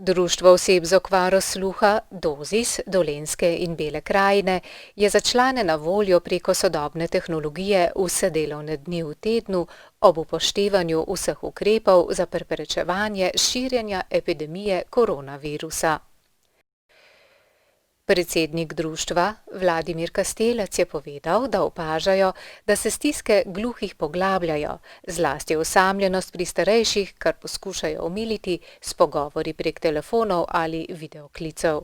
Društvo oseb z okvaro sluha Dozis Dolenjske in Bele krajine je za člane na voljo preko sodobne tehnologije vse delovne dni v tednu ob upoštevanju vseh ukrepov za preprečevanje širjenja epidemije koronavirusa. Predsednik društva Vladimir Kastelec je povedal, da opažajo, da se stiske gluhih poglabljajo, zlasti osamljenost pri starejših, kar poskušajo omiliti s pogovori prek telefonov ali videoklicev.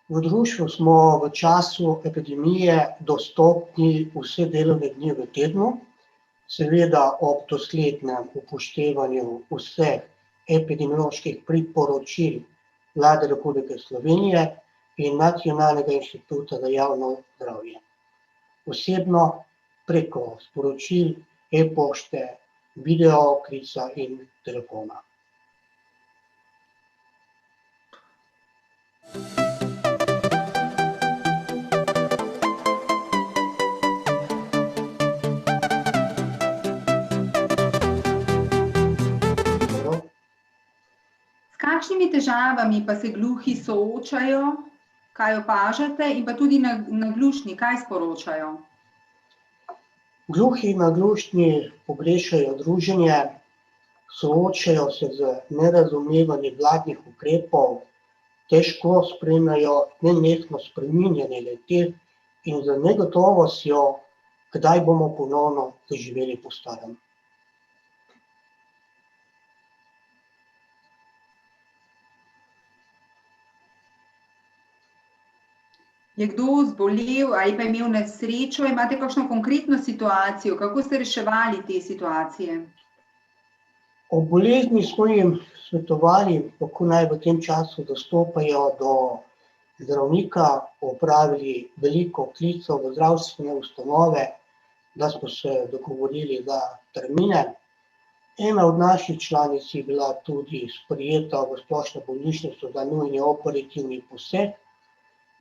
V društvu smo v času epidemije dostopni vse delovne dni v tednu, seveda ob doslednem upoštevanju vseh epidemioloških priporočil Vlade Republike Slovenije in Nacionalnega inštituta za javno zdravje. Osebno preko sporočil, e-pošte, videoklica in telefona. S kakšnimi težavami pa se gluhi soočajo, kaj opažate, in pa tudi naglušni, kaj sporočajo? Gluhi in naglušni pogrešajo druženje, soočajo se z nerazumevanjem vladnih ukrepov, težko spremljajo nenehno spreminjanje le-teh in z negotovostjo, kdaj bomo ponovno zaživeli po starem. Je kdo zbolel ali pa imel nesrečo? Imate kakšno konkretno situacijo? Kako ste reševali te situacije? Ob bolezni smo jim svetovali, kako naj v tem času dostopajo do zdravnika, opravili veliko klicev v zdravstvene ustanove, da smo se dogovorili za termine. Ena od naših članic je bila tudi sprejeta v splošno bolnišnico za nujni operativni poseg.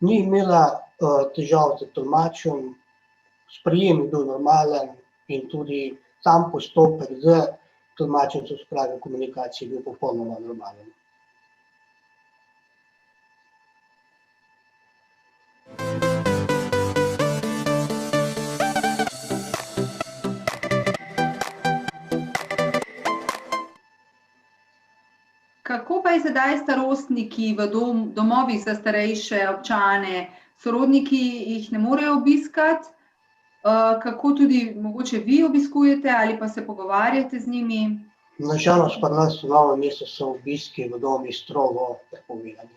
Ni imela težav z tolmačem, sprejem je bil normalen in tudi sam postopek z tolmačem, se pravi komunikacije, je bil popolnoma normalen. Kako pa je sedaj s starostniki v domovih za starejše občane? Sorodniki jih ne morejo obiskati? Kako tudi mogoče vi obiskujete ali pa se pogovarjate z njimi? Na žalost pa nas v Novem mestu so obiski v domovih strogo prepovedani.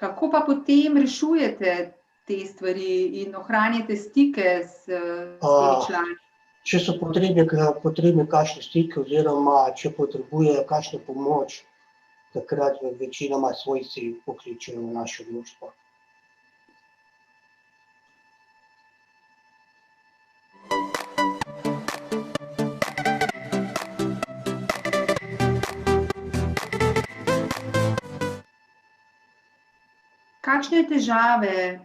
Kako pa potem rešujete te stvari in ohranjate stike s temi člani? Če so potrebni kakšni stiki oziroma če potrebujejo kakšno pomoč, takrat večinoma svojci pokličejo v naše društvo. Kakšne težave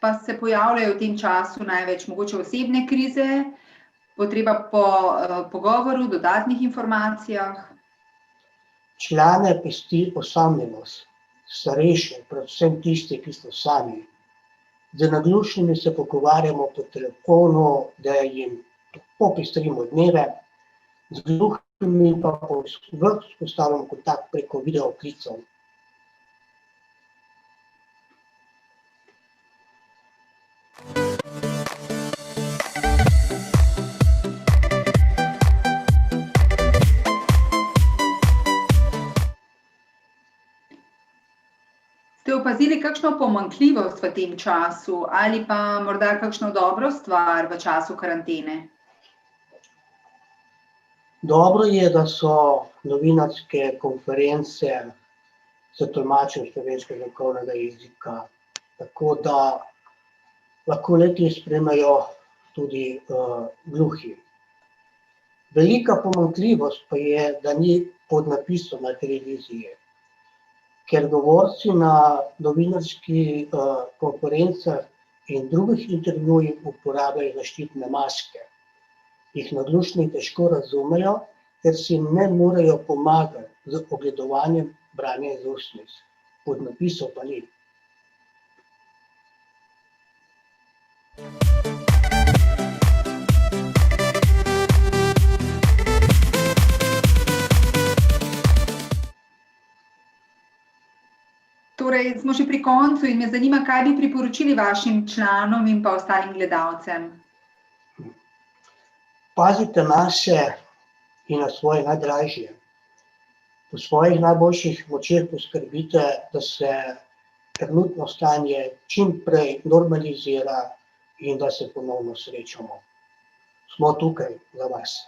pa se pojavljajo v tem času največ? Mogoče osebne krize, potreba po pogovoru, dodatnih informacijah? Člane pesti osamljenost, starejše, predvsem tisti, ki so sami. Z naglušnimi se pogovarjamo po telefonu, da jim popestrimo dneve, z gluhimi pa vzpostavljamo kontakt preko videoklicev. Ste opazili kakšno pomanjkljivost v tem času ali pa morda kakšno dobro stvar v času karantene? Dobro je, da so novinarske konference s tolmačem slovenskega znakovnega jezika, tako da lahko le-te spremljajo tudi gluhi. Velika pomanjkljivost pa je, da ni podnapisov na televiziji, ker govorci na novinarskih konferencah in drugih intervjujih uporabljajo zaščitne maske. Jih naglušni težko razumejo, ker si ne morejo pomagati z ogledovanjem branja iz ustnic. Podnapisov pa ni. Torej, smo že pri koncu in me zanima, kaj bi priporočili vašim članom in pa ostalim gledalcem. Pazite nase in na svoje najdražje. Po svojih najboljših močeh poskrbite, da se trenutno stanje čim prej normalizira in da se ponovno srečamo. Smo tukaj za vas.